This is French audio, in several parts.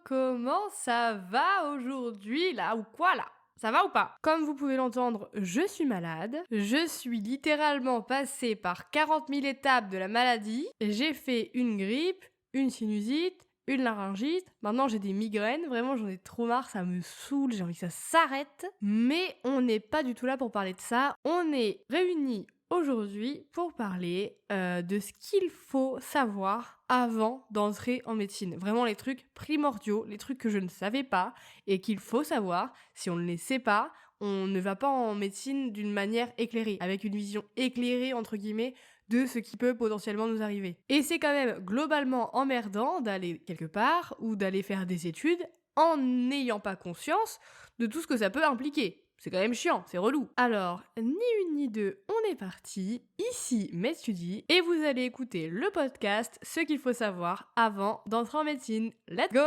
comment ça va aujourd'hui là ou quoi là? Ça va ou pas? Comme vous pouvez l'entendre, je suis malade. Je suis littéralement passée par 40 000 étapes de la maladie. J'ai fait une grippe, une sinusite, une laryngite. Maintenant j'ai des migraines. Vraiment j'en ai trop marre, ça me saoule, j'ai envie que ça s'arrête. Mais on n'est pas du tout là pour parler de ça. On est réunis aujourd'hui pour parler de ce qu'il faut savoir avant d'entrer en médecine. Vraiment les trucs primordiaux, les trucs que je ne savais pas et qu'il faut savoir. Si on ne les sait pas, on ne va pas en médecine d'une manière éclairée, avec une vision éclairée entre guillemets de ce qui peut potentiellement nous arriver. Et c'est quand même globalement emmerdant d'aller quelque part ou d'aller faire des études en n'ayant pas conscience de tout ce que ça peut impliquer. C'est quand même chiant, c'est relou. Alors, ni une ni deux, on est parti. Ici MedStudy et vous allez écouter le podcast Ce qu'il faut savoir avant d'entrer en médecine. Let's go!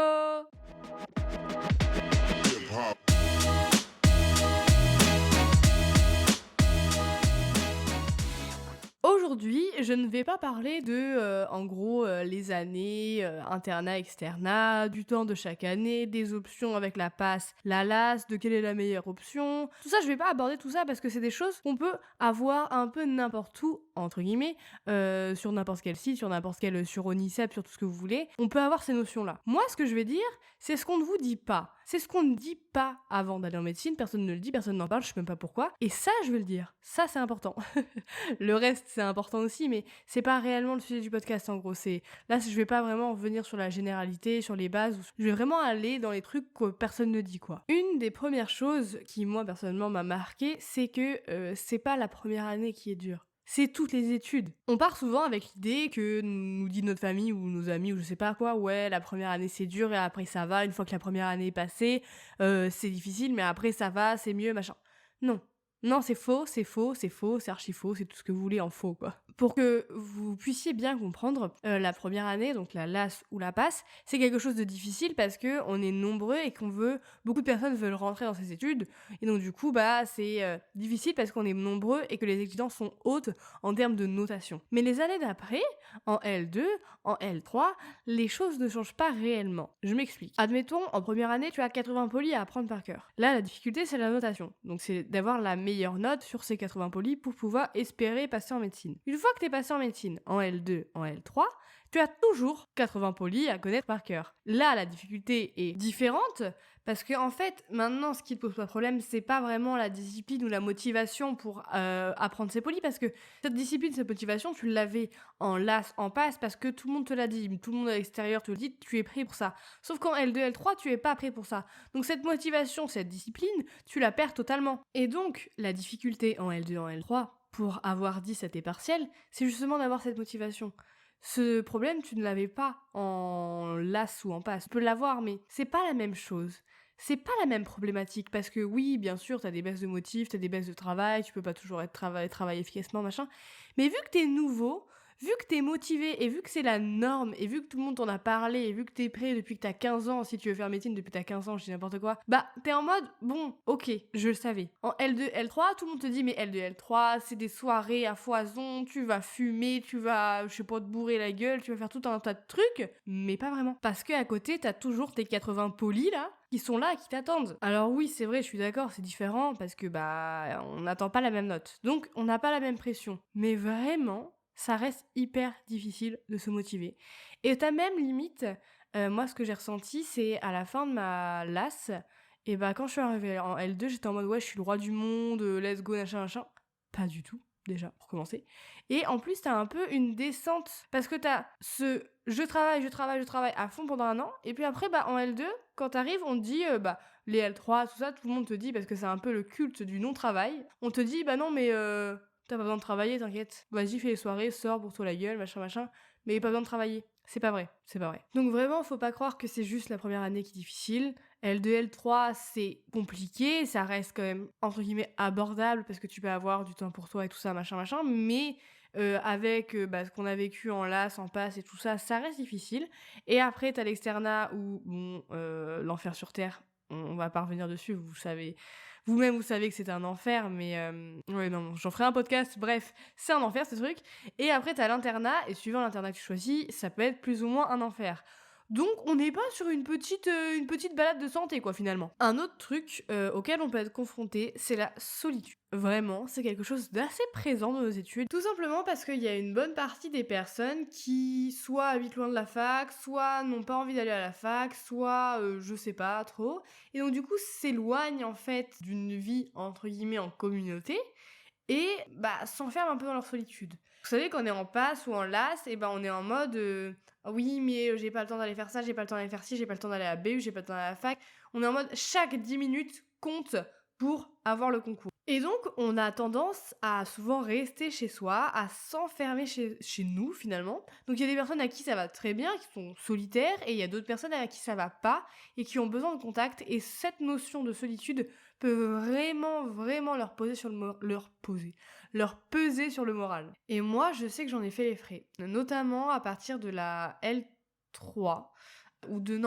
Aujourd'hui, je ne vais pas parler de, en gros, les années, internat, externat, du temps de chaque année, des options avec la PASS, la LAS, de quelle est la meilleure option. Tout ça, je vais pas aborder tout ça parce que c'est des choses qu'on peut avoir un peu n'importe où, entre guillemets, sur n'importe quel site, sur Onicep, sur tout ce que vous voulez. On peut avoir ces notions-là. Moi, ce que je vais dire, c'est ce qu'on ne vous dit pas. C'est ce qu'on ne dit pas avant d'aller en médecine. Personne ne le dit, personne n'en parle, je sais même pas pourquoi. Et ça, je vais le dire. Ça, c'est important. Le reste, c'est important aussi, mais c'est pas réellement le sujet du podcast, en gros. Là, je vais pas vraiment revenir sur la généralité, sur les bases. Je vais vraiment aller dans les trucs que personne ne dit, quoi. Une des premières choses qui, moi, personnellement, m'a marqué, c'est que c'est pas la première année qui est dure. C'est toutes les études. On part souvent avec l'idée que nous dit notre famille ou nos amis ou je sais pas quoi, ouais, la première année c'est dur et après ça va, une fois que la première année est passée, c'est difficile, mais après ça va, c'est mieux, machin. Non. Non, c'est faux, c'est faux, c'est faux, c'est archi faux, c'est tout ce que vous voulez en faux, quoi. Pour que vous puissiez bien comprendre, la première année, donc la LAS ou la PASS, c'est quelque chose de difficile parce que on est nombreux et beaucoup de personnes veulent rentrer dans ces études, et donc du coup, c'est difficile parce qu'on est nombreux et que les exigences sont hautes en termes de notation. Mais les années d'après, en L2, en L3, les choses ne changent pas réellement. Je m'explique. Admettons, en première année, tu as 80 polis à apprendre par cœur. Là, la difficulté, c'est la notation. Donc c'est d'avoir la meilleure note sur ces 80 polis pour pouvoir espérer passer en médecine. Une fois que t'es passé en médecine, en L2, en L3, tu as toujours 80 polis à connaître par cœur. Là, la difficulté est différente parce que en fait, maintenant, ce qui te pose pas de problème, c'est pas vraiment la discipline ou la motivation pour apprendre ces polis parce que cette discipline, cette motivation, tu l'avais en LAS, en PASS parce que tout le monde te l'a dit, tout le monde à l'extérieur te le dit, tu es prêt pour ça. Sauf qu'en L2, L3, tu es pas prêt pour ça. Donc cette motivation, cette discipline, tu la perds totalement. Et donc, la difficulté en L2, en L3, pour avoir 10 à tes partiels, c'est justement d'avoir cette motivation. Ce problème, tu ne l'avais pas en LAS ou en PASS. Tu peux l'avoir, mais c'est pas la même chose. C'est pas la même problématique, parce que oui, bien sûr, t'as des baisses de motifs, t'as des baisses de travail, tu peux pas toujours travailler efficacement, machin. Mais vu que t'es nouveau, vu que t'es motivé, et vu que c'est la norme, et vu que tout le monde t'en a parlé, et vu que t'es prêt depuis que t'as 15 ans, si tu veux faire médecine depuis que t'as 15 ans, je dis n'importe quoi, t'es en mode, bon, ok, je le savais. En L2, L3, tout le monde te dit, mais L2, L3, c'est des soirées à foison, tu vas fumer, tu vas, je sais pas, te bourrer la gueule, tu vas faire tout un tas de trucs, mais pas vraiment. Parce que à côté, t'as toujours tes 80 polis, là, qui sont là et qui t'attendent. Alors oui, c'est vrai, je suis d'accord, c'est différent, parce que, on n'attend pas la même note. Donc, on n'a pas la même pression. Mais vraiment, ça reste hyper difficile de se motiver. Et t'as même limite, moi ce que j'ai ressenti, c'est à la fin de ma LAS, et quand je suis arrivée en L2, j'étais en mode ouais, je suis le roi du monde, let's go, machin, machin. Pas du tout, déjà, pour commencer. Et en plus, t'as un peu une descente, parce que t'as ce je travaille à fond pendant un an, et puis après, en L2, quand t'arrives, on te dit, les L3, tout ça, tout le monde te dit, parce que c'est un peu le culte du non-travail, on te dit, non, mais t'as pas besoin de travailler, t'inquiète. Vas-y, fais les soirées, sors, bourre-toi la gueule, machin, machin. Mais pas besoin de travailler. C'est pas vrai, c'est pas vrai. Donc vraiment, faut pas croire que c'est juste la première année qui est difficile. L2, L3, c'est compliqué, ça reste quand même, entre guillemets, abordable, parce que tu peux avoir du temps pour toi et tout ça, machin, machin, mais avec ce qu'on a vécu en LAS, en PASS et tout ça, ça reste difficile. Et après, t'as l'externat où, l'enfer sur Terre, on va pas revenir dessus, vous savez... Vous-même, vous savez que c'est un enfer, mais ouais, non, j'en ferai un podcast. Bref, c'est un enfer, ce truc. Et après, t'as l'internat, et suivant l'internat que tu choisis, ça peut être plus ou moins un enfer. Donc on n'est pas sur une petite balade de santé quoi finalement. Un autre truc auquel on peut être confronté, c'est la solitude. Vraiment, c'est quelque chose d'assez présent dans nos études. Tout simplement parce qu'il y a une bonne partie des personnes qui soit habitent loin de la fac, soit n'ont pas envie d'aller à la fac, soit je sais pas trop. Et donc du coup s'éloignent en fait d'une vie entre guillemets en communauté et bah s'enferment un peu dans leur solitude. Vous savez qu'on est en passe ou en LAS, et ben on est en mode ah oui mais j'ai pas le temps d'aller faire ça, j'ai pas le temps d'aller faire ci, j'ai pas le temps d'aller à la BU, j'ai pas le temps d'aller à la fac. On est en mode chaque 10 minutes compte pour avoir le concours. Et donc on a tendance à souvent rester chez soi, à s'enfermer chez nous finalement. Donc il y a des personnes à qui ça va très bien, qui sont solitaires, et il y a d'autres personnes à qui ça va pas et qui ont besoin de contact. Et cette notion de solitude peut vraiment leur peser sur le moral. Et moi, je sais que j'en ai fait les frais, notamment à partir de la L3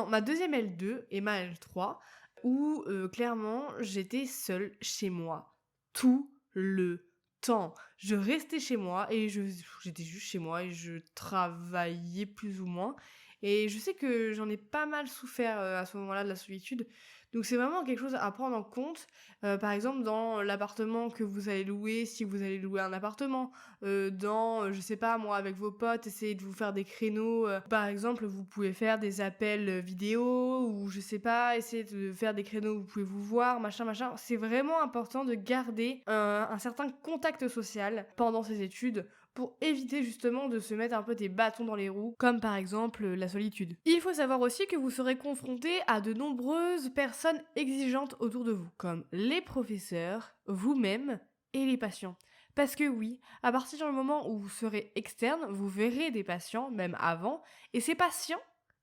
ma deuxième L2 et ma L3 où clairement, j'étais seule chez moi tout le temps. Je restais chez moi et j'étais juste chez moi et je travaillais plus ou moins. Et je sais que j'en ai pas mal souffert à ce moment-là de la solitude. Donc c'est vraiment quelque chose à prendre en compte. Par exemple, dans l'appartement que vous allez louer, si vous allez louer un appartement, je sais pas moi, avec vos potes, essayez de vous faire des créneaux. Par exemple, vous pouvez faire des appels vidéo ou je sais pas, essayez de faire des créneaux où vous pouvez vous voir, machin, machin. C'est vraiment important de garder un certain contact social pendant ces études pour éviter justement de se mettre un peu des bâtons dans les roues, comme par exemple la solitude. Il faut savoir aussi que vous serez confronté à de nombreuses personnes exigeantes autour de vous, comme les professeurs, vous-même et les patients. Parce que oui, à partir du moment où vous serez externe, vous verrez des patients, même avant, et ces patients,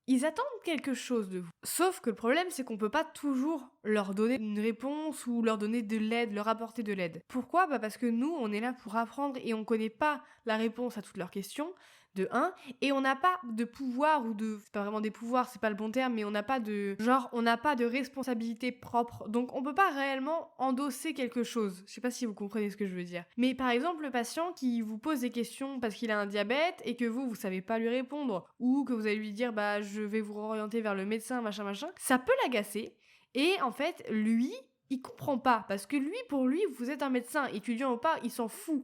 ils attendent quelque chose de vous. Sauf que le problème, c'est qu'on peut pas toujours leur donner une réponse ou leur donner de l'aide, leur apporter de l'aide. Pourquoi ? Bah parce que nous, on est là pour apprendre et on connaît pas la réponse à toutes leurs questions, de un, et on n'a pas de pouvoir c'est pas vraiment des pouvoirs, c'est pas le bon terme, mais on n'a pas de responsabilité propre. Donc on peut pas réellement endosser quelque chose. Je sais pas si vous comprenez ce que je veux dire. Mais par exemple, le patient qui vous pose des questions parce qu'il a un diabète et que vous savez pas lui répondre, ou que vous allez lui dire bah je vais vous orienter vers le médecin, machin machin, ça peut l'agacer. Et en fait, lui, il comprend pas, parce que pour lui, vous êtes un médecin, étudiant ou pas, il s'en fout.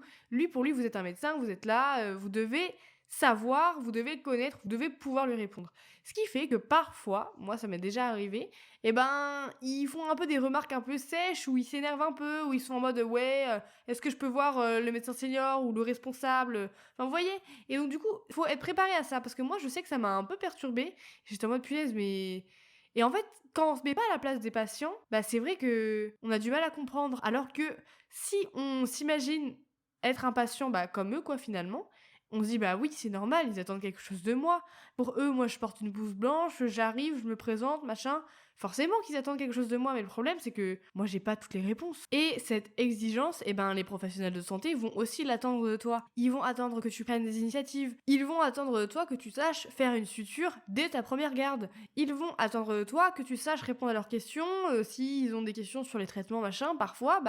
Pour lui, vous êtes un médecin, vous êtes là, vous devez savoir, vous devez connaître, vous devez pouvoir lui répondre. Ce qui fait que parfois, moi ça m'est déjà arrivé, ils font un peu des remarques un peu sèches, ou ils s'énervent un peu, ou ils sont en mode ouais, est-ce que je peux voir le médecin senior ou le responsable. Enfin vous voyez. Et donc du coup, il faut être préparé à ça, parce que moi je sais que ça m'a un peu perturbée. J'étais en mode punaise, mais... Et en fait, quand on se met pas à la place des patients, bah c'est vrai que on a du mal à comprendre. Alors que si on s'imagine être un patient comme eux quoi finalement, on se dit bah oui c'est normal, ils attendent quelque chose de moi. Pour eux, moi je porte une blouse blanche, j'arrive, je me présente, machin. Forcément qu'ils attendent quelque chose de moi, mais le problème c'est que moi j'ai pas toutes les réponses. Et cette exigence, les professionnels de santé vont aussi l'attendre de toi. Ils vont attendre que tu prennes des initiatives. Ils vont attendre de toi que tu saches faire une suture dès ta première garde. Ils vont attendre de toi que tu saches répondre à leurs questions, s'ils ont des questions sur les traitements, machin, parfois,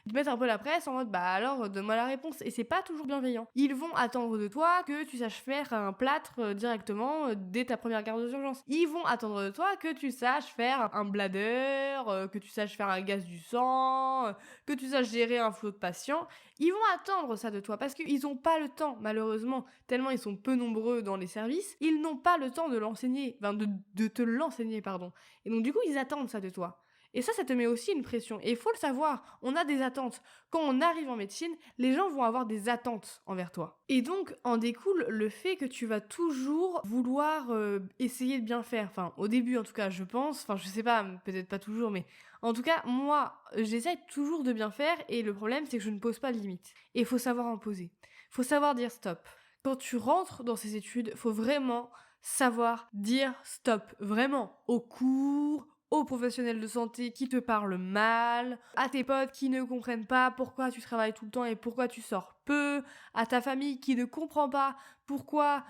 ils te mettent un peu la presse en mode alors donne-moi la réponse. Et c'est pas toujours bienveillant. Ils vont attendre de toi que tu saches faire un plâtre directement dès ta première garde d'urgence. Ils vont attendre de toi que tu saches faire un bladder, que tu saches faire un gaz du sang, que tu saches gérer un flot de patients. Ils vont attendre ça de toi parce qu'ils ont pas le temps, malheureusement, tellement ils sont peu nombreux dans les services, ils n'ont pas le temps de l'enseigner, de te l'enseigner, pardon. Et donc du coup, ils attendent ça de toi. Et ça te met aussi une pression. Et il faut le savoir, on a des attentes. Quand on arrive en médecine, les gens vont avoir des attentes envers toi. Et donc, en découle le fait que tu vas toujours vouloir essayer de bien faire. Enfin, au début, en tout cas, je pense. Enfin, je sais pas, peut-être pas toujours, mais... En tout cas, moi, j'essaie toujours de bien faire. Et le problème, c'est que je ne pose pas de limites. Et il faut savoir en poser. Il faut savoir dire stop. Quand tu rentres dans ces études, il faut vraiment savoir dire stop. Vraiment. Au cours, aux professionnels de santé qui te parlent mal, à tes potes qui ne comprennent pas pourquoi tu travailles tout le temps et pourquoi tu sors peu, à ta famille qui ne comprend pas pourquoi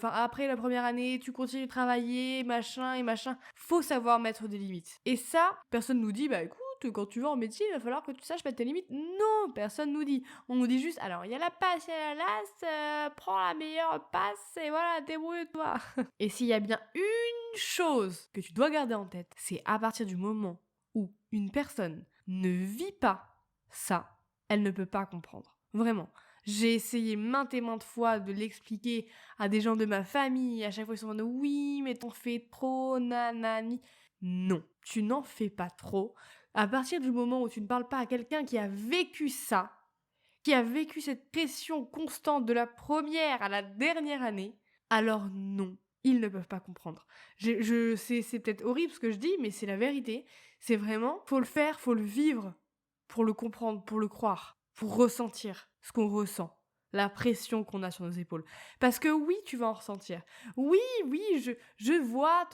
après la première année tu continues de travailler, machin et machin. Faut savoir mettre des limites. Et ça, personne nous dit écoute, écoute, quand tu vas en médecine, il va falloir que tu saches mettre tes limites. Non, personne nous dit. On nous dit juste, alors, il y a la passe, il y a la lasse, prends la meilleure passe et voilà, débrouille-toi. Et s'il y a bien une chose que tu dois garder en tête, c'est à partir du moment où une personne ne vit pas ça, elle ne peut pas comprendre. Vraiment. J'ai essayé maintes et maintes fois de l'expliquer à des gens de ma famille. À chaque fois, ils sont en mode oui, mais t'en fais trop, nanani. Non, tu n'en fais pas trop. À partir du moment où tu ne parles pas à quelqu'un qui a vécu ça, qui a vécu cette pression constante de la première à la dernière année, alors non, ils ne peuvent pas comprendre. C'est peut-être horrible ce que je dis, mais c'est la vérité. C'est vraiment, faut le faire, faut le vivre pour le comprendre, pour le croire, pour ressentir ce qu'on ressent, la pression qu'on a sur nos épaules. Parce que oui, tu vas en ressentir. Oui, je vois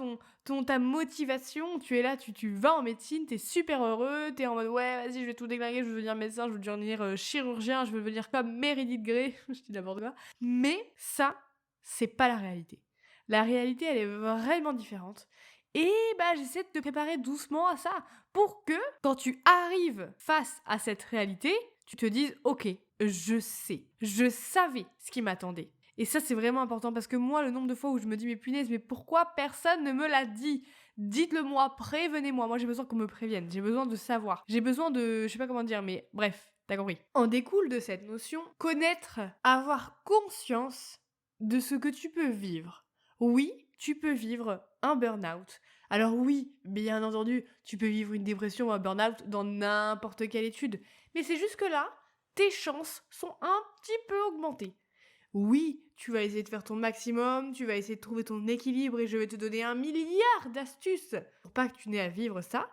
ta motivation, tu es là, tu vas en médecine, t'es super heureux, t'es en mode ouais, vas-y, je vais tout déglinguer, je veux devenir médecin, je veux devenir chirurgien, je veux devenir comme Meredith Grey, je dis n'importe quoi. Mais ça, c'est pas la réalité. La réalité, elle est vraiment différente. Et j'essaie de te préparer doucement à ça pour que, quand tu arrives face à cette réalité, tu te dises, ok, je sais, je savais ce qui m'attendait. Et ça, c'est vraiment important parce que moi, le nombre de fois où je me dis, mais punaise, mais pourquoi personne ne me l'a dit? Dites-le moi, prévenez-moi. Moi, j'ai besoin qu'on me prévienne. J'ai besoin de savoir. J'ai besoin de, je sais pas comment dire, mais bref, t'as compris. En découle de cette notion, connaître, avoir conscience de ce que tu peux vivre. Oui, tu peux vivre un burn-out. Alors oui, bien entendu, tu peux vivre une dépression ou un burn-out dans n'importe quelle étude. Mais c'est juste que là, tes chances sont un petit peu augmentées. Oui, tu vas essayer de faire ton maximum, tu vas essayer de trouver ton équilibre et je vais te donner 1 milliard d'astuces pour pas que tu n'aies à vivre ça.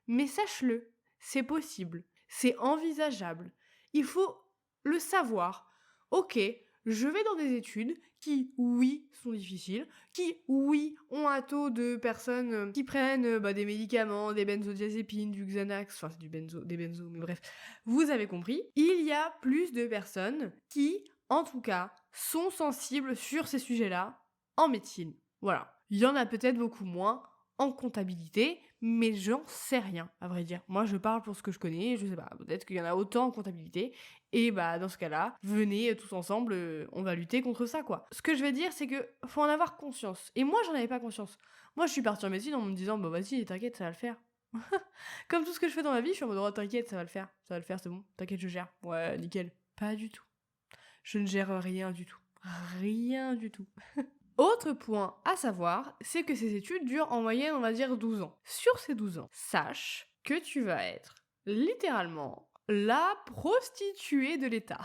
Mais sache-le, c'est possible, c'est envisageable. Il faut le savoir. Ok, je vais dans des études qui, oui, sont difficiles, qui, oui, ont un taux de personnes qui prennent des médicaments, des benzodiazépines, du Xanax, enfin c'est des benzos, mais bref, vous avez compris. Il y a plus de personnes qui, en tout cas, sont sensibles sur ces sujets-là en médecine. Voilà. Il y en a peut-être beaucoup moins en comptabilité, mais j'en sais rien, à vrai dire. Moi, je parle pour ce que je connais, je sais pas, peut-être qu'il y en a autant en comptabilité, et dans ce cas-là, venez tous ensemble, on va lutter contre ça, quoi. Ce que je vais dire, c'est que faut en avoir conscience. Et moi, j'en avais pas conscience. Moi, je suis partie en médecine en me disant, vas-y, t'inquiète, ça va le faire. Comme tout ce que je fais dans ma vie, je suis en mode, oh, t'inquiète, ça va le faire, c'est bon, t'inquiète, je gère. Ouais, nickel. Pas du tout. Je ne gère rien du tout. Rien du tout. Autre point à savoir, c'est que ces études durent en moyenne, on va dire, 12 ans. Sur ces 12 ans, sache que tu vas être littéralement la prostituée de l'État.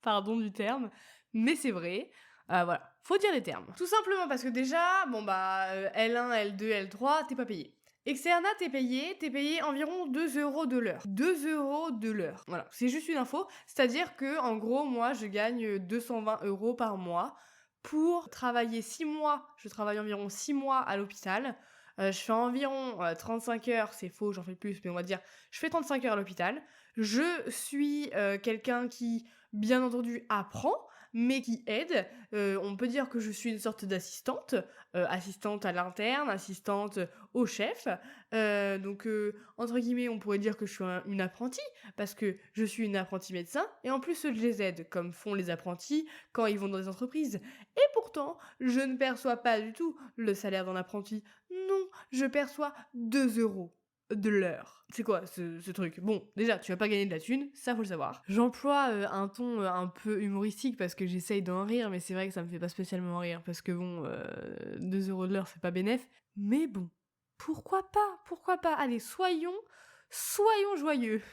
Pardon du terme, mais c'est vrai. Voilà, faut dire les termes. Tout simplement parce que déjà, L1, L2, L3, t'es pas payé. Externa, t'es payé environ 2 euros de l'heure. 2 euros de l'heure. Voilà, c'est juste une info. C'est-à-dire que, en gros, moi, je gagne 220 euros par mois pour travailler 6 mois. Je travaille environ 6 mois à l'hôpital. Je fais environ 35 heures, c'est faux, j'en fais plus, mais on va dire, je fais 35 heures à l'hôpital. Je suis quelqu'un qui, bien entendu, apprend, mais qui aide. On peut dire que je suis une sorte d'assistante, assistante à l'interne, assistante au chef. Donc, entre guillemets, on pourrait dire que je suis une apprentie, parce que je suis une apprentie médecin, et en plus, je les aide, comme font les apprentis quand ils vont dans des entreprises. Et pourtant, je ne perçois pas du tout le salaire d'un apprenti. Non, je perçois 2 euros de l'heure. C'est quoi ce truc? Bon, déjà, tu vas pas gagner de la thune, ça faut le savoir. J'emploie un ton un peu humoristique parce que j'essaye d'en rire, mais c'est vrai que ça me fait pas spécialement rire parce que 2 euros de l'heure, c'est pas bénef. Mais bon, pourquoi pas? Pourquoi pas? Allez, soyons joyeux.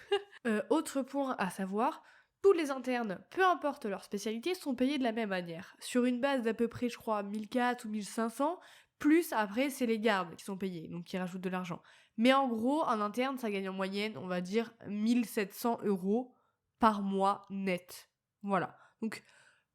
Autre point à savoir, tous les internes, peu importe leur spécialité, sont payés de la même manière. Sur une base d'à peu près, je crois, 1400 ou 1500, plus après, c'est les gardes qui sont payés, donc qui rajoutent de l'argent. Mais en gros, en interne, ça gagne en moyenne, on va dire, 1700 euros par mois net. Voilà. Donc,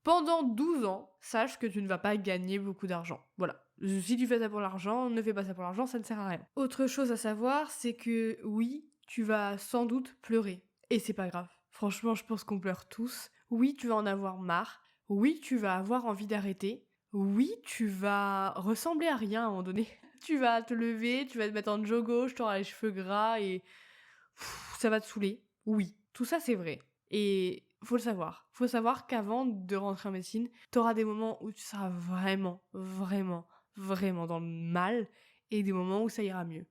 pendant 12 ans, sache que tu ne vas pas gagner beaucoup d'argent. Voilà. Si tu fais ça pour l'argent, ne fais pas ça pour l'argent, ça ne sert à rien. Autre chose à savoir, c'est que oui, tu vas sans doute pleurer. Et c'est pas grave. Franchement, je pense qu'on pleure tous. Oui, tu vas en avoir marre. Oui, tu vas avoir envie d'arrêter. Oui, tu vas ressembler à rien à un moment donné. Tu vas te lever, tu vas te mettre en gauche, tu auras les cheveux gras et ça va te saouler. Oui, tout ça c'est vrai. Et faut le savoir. Faut savoir qu'avant de rentrer en médecine, t'auras des moments où tu seras vraiment, vraiment, vraiment dans le mal et des moments où ça ira mieux.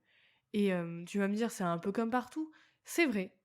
Et tu vas me dire, c'est un peu comme partout. C'est vrai.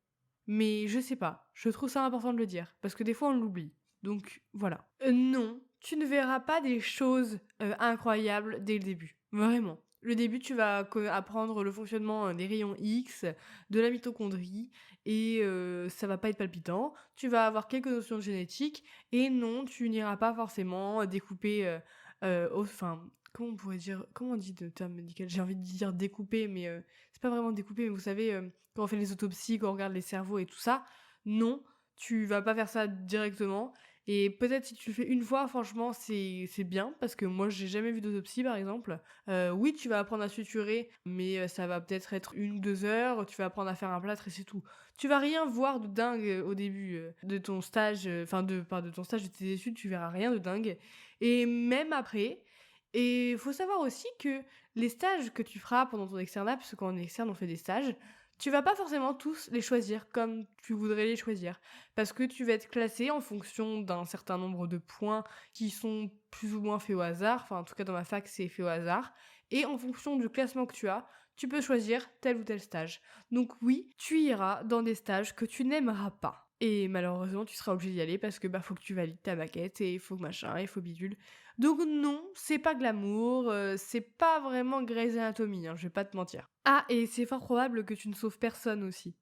Mais je sais pas. Je trouve ça important de le dire. Parce que des fois, on l'oublie. Donc, voilà. Non, tu ne verras pas des choses incroyables dès le début. Vraiment. Le début, tu vas apprendre le fonctionnement des rayons X, de la mitochondrie, et ça va pas être palpitant. Tu vas avoir quelques notions de génétique, et non, tu n'iras pas forcément découper, enfin, comment on pourrait dire, comment on dit de terme médical? J'ai envie de dire découper, mais c'est pas vraiment découper, mais vous savez, quand on fait les autopsies, quand on regarde les cerveaux et tout ça, non, tu vas pas faire ça directement. Et peut-être si tu le fais une fois, franchement, c'est bien, parce que moi, j'ai jamais vu d'autopsie, par exemple. Oui, tu vas apprendre à suturer, mais ça va peut-être être 1 ou 2 heures, tu vas apprendre à faire un plâtre et c'est tout. Tu vas rien voir de dingue au début de ton stage, pas de ton stage, de tes études, tu verras rien de dingue. Et même après, et il faut savoir aussi que les stages que tu feras pendant ton externat, parce que quand on est externe, on fait des stages, tu vas pas forcément tous les choisir comme tu voudrais les choisir. Parce que tu vas être classé en fonction d'un certain nombre de points qui sont plus ou moins faits au hasard. Enfin, en tout cas, dans ma fac, c'est fait au hasard. Et en fonction du classement que tu as, tu peux choisir tel ou tel stage. Donc oui, tu iras dans des stages que tu n'aimeras pas. Et malheureusement, tu seras obligé d'y aller parce que faut que tu valides ta maquette et il faut machin, il faut bidule. Donc non, c'est pas glamour, c'est pas vraiment Grey's Anatomy, je vais pas te mentir. Ah, et c'est fort probable que tu ne sauves personne aussi.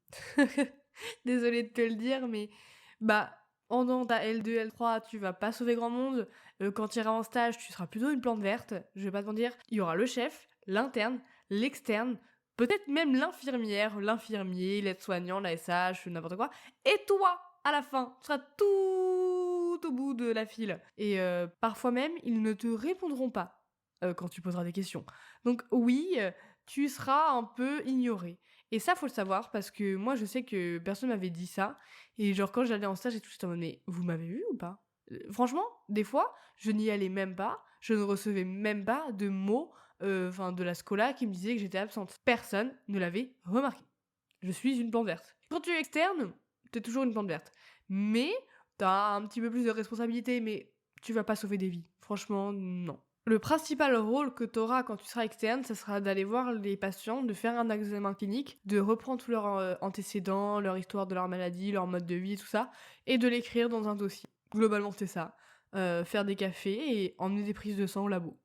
Désolée de te le dire, mais pendant ta L2, L3, tu vas pas sauver grand monde. Quand tu iras en stage, tu seras plutôt une plante verte, je vais pas te mentir. Il y aura le chef, l'interne, l'externe, peut-être même l'infirmière, l'infirmier, l'aide-soignant, la SH, n'importe quoi. Et toi, à la fin, tu seras tout au bout de la file. Et parfois même, ils ne te répondront pas quand tu poseras des questions. Donc oui, tu seras un peu ignoré. Et ça, faut le savoir, parce que moi, je sais que personne m'avait dit ça. Et genre, quand j'allais en stage et tout, j'étais en mode, mais vous m'avez vu ou pas? Franchement, des fois, je n'y allais même pas. Je ne recevais même pas de mots, de la scola qui me disait que j'étais absente. Personne ne l'avait remarqué. Je suis une plante verte. Quand tu es externe, t'es toujours une plante verte. Mais t'as un petit peu plus de responsabilité, mais tu vas pas sauver des vies. Franchement, non. Le principal rôle que tu auras quand tu seras externe, ça sera d'aller voir les patients, de faire un examen clinique, de reprendre tous leurs antécédents, leur histoire de leur maladie, leur mode de vie, tout ça, et de l'écrire dans un dossier. Globalement, c'est ça. Faire des cafés et emmener des prises de sang au labo.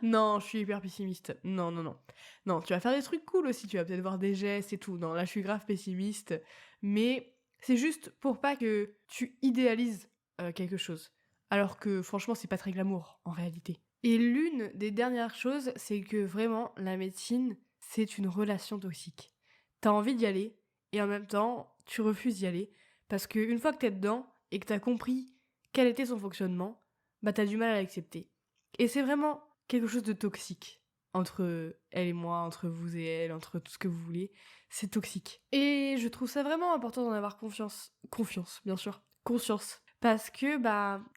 Non, je suis hyper pessimiste. Non, non, non. Non, tu vas faire des trucs cool aussi, tu vas peut-être voir des gestes et tout. Non, là, je suis grave pessimiste. Mais c'est juste pour pas que tu idéalises quelque chose. Alors que franchement, c'est pas très glamour en réalité. Et l'une des dernières choses, c'est que vraiment, la médecine, c'est une relation toxique. T'as envie d'y aller, et en même temps, tu refuses d'y aller, parce qu'une fois que t'es dedans, et que t'as compris quel était son fonctionnement, t'as du mal à l'accepter. Et c'est vraiment quelque chose de toxique entre elle et moi, entre vous et elle, entre tout ce que vous voulez. C'est toxique. Et je trouve ça vraiment important d'en avoir confiance. Confiance, bien sûr. Conscience. Parce que,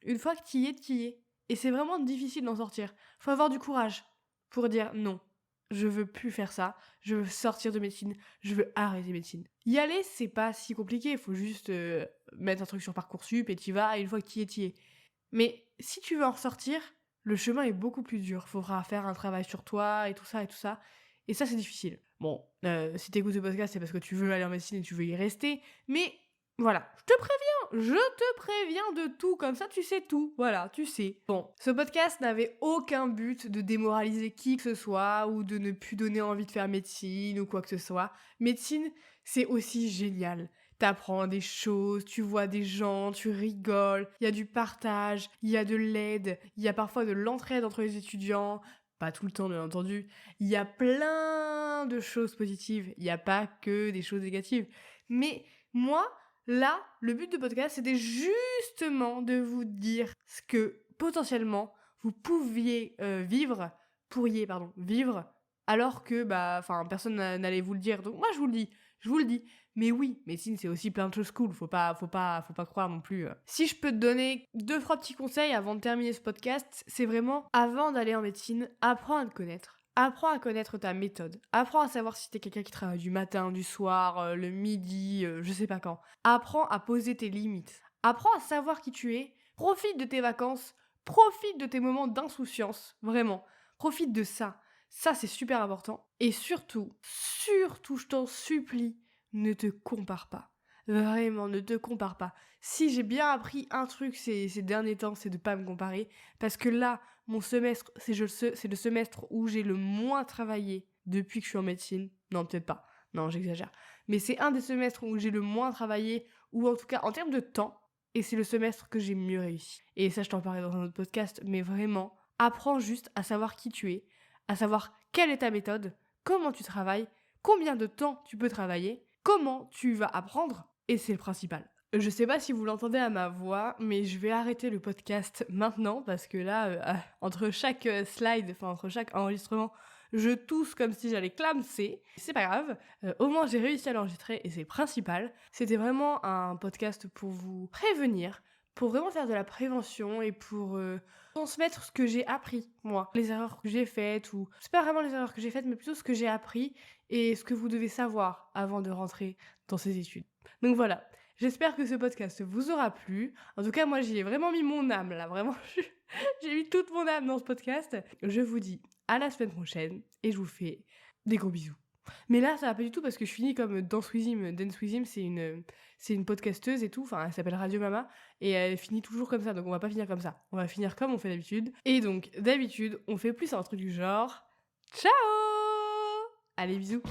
une fois que t'y es, t'y es. Et c'est vraiment difficile d'en sortir. Faut avoir du courage pour dire non. Je veux plus faire ça. Je veux sortir de médecine. Je veux arrêter médecine. Y aller, c'est pas si compliqué. Faut juste mettre un truc sur Parcoursup et t'y vas. Et une fois que t'y es, t'y es. Mais si tu veux en ressortir, le chemin est beaucoup plus dur. Faudra faire un travail sur toi et tout ça et tout ça. Et ça, c'est difficile. Bon, si t'écoutes ce podcast, c'est parce que tu veux aller en médecine et tu veux y rester. Mais voilà, je te préviens de tout. Comme ça, tu sais tout. Voilà, tu sais. Bon, ce podcast n'avait aucun but de démoraliser qui que ce soit ou de ne plus donner envie de faire médecine ou quoi que ce soit. Médecine, c'est aussi génial. T'apprends des choses, tu vois des gens, tu rigoles, il y a du partage, il y a de l'aide, il y a parfois de l'entraide entre les étudiants, pas tout le temps bien entendu, il y a plein de choses positives, il n'y a pas que des choses négatives. Mais moi, là, le but de podcast, c'était justement de vous dire ce que potentiellement vous pourriez vivre, alors que personne n'allait vous le dire. Donc moi je vous le dis. Mais oui, médecine c'est aussi plein de choses cool, faut pas croire non plus. Si je peux te donner 2-3 petits conseils avant de terminer ce podcast, c'est vraiment avant d'aller en médecine, apprends à te connaître. Apprends à connaître ta méthode. Apprends à savoir si t'es quelqu'un qui travaille du matin, du soir, le midi, je sais pas quand. Apprends à poser tes limites. Apprends à savoir qui tu es. Profite de tes vacances. Profite de tes moments d'insouciance. Vraiment. Profite de ça. Ça, c'est super important. Et surtout, je t'en supplie, ne te compare pas. Vraiment, ne te compare pas. Si j'ai bien appris un truc ces derniers temps, c'est de pas me comparer. Parce que là, mon semestre, c'est le semestre où j'ai le moins travaillé depuis que je suis en médecine. Non, peut-être pas. Non, j'exagère. Mais c'est un des semestres où j'ai le moins travaillé, ou en tout cas en termes de temps, et c'est le semestre que j'ai mieux réussi. Et ça, je t'en parlerai dans un autre podcast, mais vraiment, apprends juste à savoir qui tu es, à savoir quelle est ta méthode, comment tu travailles, combien de temps tu peux travailler, comment tu vas apprendre, et c'est le principal. Je sais pas si vous l'entendez à ma voix, mais je vais arrêter le podcast maintenant parce que là, entre chaque slide, enfin entre chaque enregistrement, je tousse comme si j'allais clamser. C'est pas grave, au moins j'ai réussi à l'enregistrer et c'est le principal. C'était vraiment un podcast pour vous prévenir, pour vraiment faire de la prévention et pour transmettre ce que j'ai appris, moi. Les erreurs que j'ai faites, ou c'est pas vraiment les erreurs que j'ai faites, mais plutôt ce que j'ai appris et ce que vous devez savoir avant de rentrer dans ces études. Donc voilà. J'espère que ce podcast vous aura plu. En tout cas, moi, j'y ai vraiment mis mon âme, là. Vraiment, j'ai mis toute mon âme dans ce podcast. Je vous dis à la semaine prochaine et je vous fais des gros bisous. Mais là, ça va pas du tout parce que je finis comme Dance With Him. Dance With Him, c'est une podcasteuse et tout. Enfin, elle s'appelle Radio Mama et elle finit toujours comme ça. Donc, on va pas finir comme ça. On va finir comme on fait d'habitude. Et donc, d'habitude, on fait plus un truc du genre... Ciao! Allez, bisous!